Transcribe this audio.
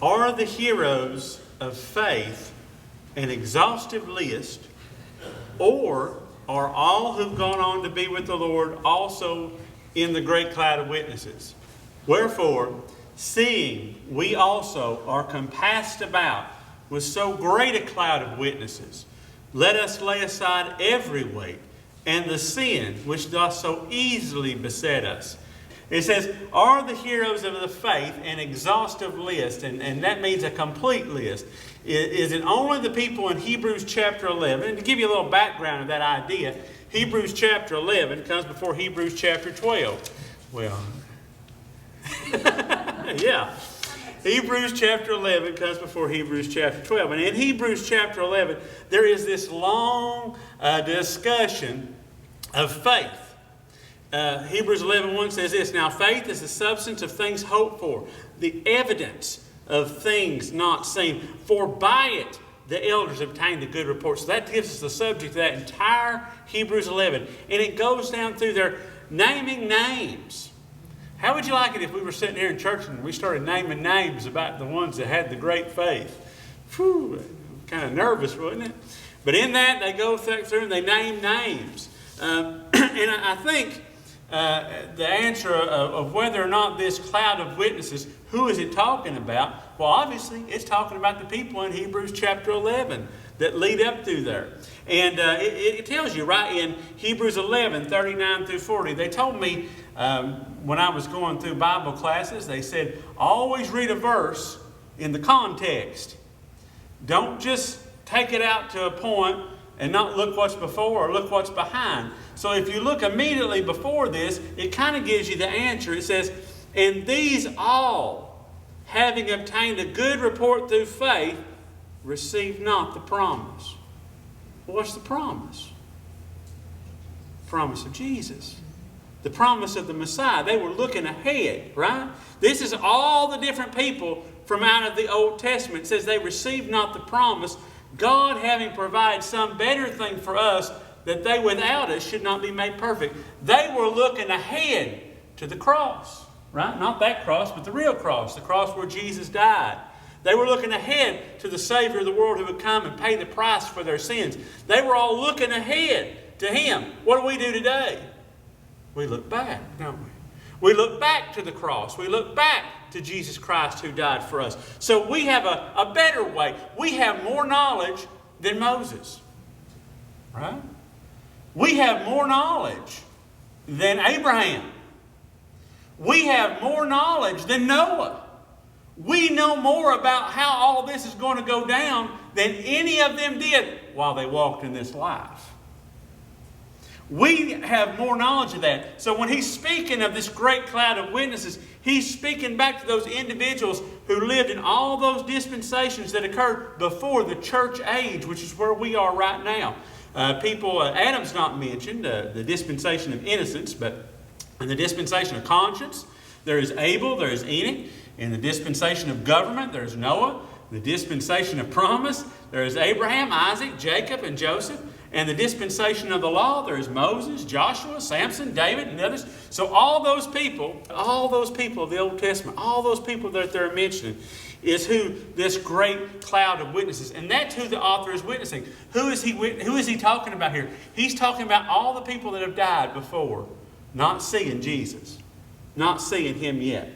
Are the heroes of faith an exhaustive list, or are all who've gone on to be with the Lord also in the great cloud of witnesses? Wherefore, seeing we also are compassed about with so great a cloud of witnesses, let us lay aside every weight and the sin which doth so easily beset us. It says, are the heroes of the faith an exhaustive list? And that means a complete list. Is it only the people in Hebrews chapter 11? And to give you a little background of that idea, Hebrews chapter 11 comes before Hebrews chapter 12. Well, yeah. Hebrews chapter 11 comes before Hebrews chapter 12. And in Hebrews chapter 11, there is this long discussion of faith. Hebrews 11:1 says this, now faith is the substance of things hoped for, the evidence of things not seen. For by it the elders obtained the good report. So that gives us the subject of that entire Hebrews 11. And it goes down through there naming names. How would you like it if we were sitting here in church and we started naming names about the ones that had the great faith? Whew, kind of nervous, wasn't it? But in that, they go through and they name names. And I think the answer of whether or not this cloud of witnesses, who is it talking about? Well, obviously, it's talking about the people in Hebrews chapter 11 that lead up through there. And it tells you right in Hebrews 11, 39 through 40. They told me when I was going through Bible classes, they said, always read a verse in the context. Don't just take it out to a point and not look what's before or look what's behind. So if you look immediately before this, it kind of gives you the answer. It says, and these all, having obtained a good report through faith, received not the promise. Well, what's the promise? Promise of Jesus. The promise of the Messiah. They were looking ahead, right? This is all the different people from out of the Old Testament. It says they received not the promise, God having provided some better thing for us, that they without us should not be made perfect. They were looking ahead to the cross, right? Not that cross, but the real cross, the cross where Jesus died. They were looking ahead to the Savior of the world who would come and pay the price for their sins. They were all looking ahead to Him. What do we do today? We look back, don't we? We look back to the cross. We look back to Jesus Christ who died for us. So we have a better way. We have more knowledge than Moses. Right? We have more knowledge than Abraham. We have more knowledge than Noah. We know more about how all this is going to go down than any of them did while they walked in this life. We have more knowledge of that. So when he's speaking of this great cloud of witnesses, he's speaking back to those individuals who lived in all those dispensations that occurred before the church age, which is where we are right now. Adam's not mentioned, the dispensation of innocence, but in the dispensation of conscience, there is Abel, there is Enoch. In the dispensation of government, there is Noah. The dispensation of promise, there is Abraham, Isaac, Jacob, and Joseph. And the dispensation of the law, there is Moses, Joshua, Samson, David, and others. So all those people of the Old Testament, all those people that they're mentioning, is who this great cloud of witnesses. And that's who the author is witnessing. Who is he talking about here? He's talking about all the people that have died before, not seeing Jesus, not seeing Him yet.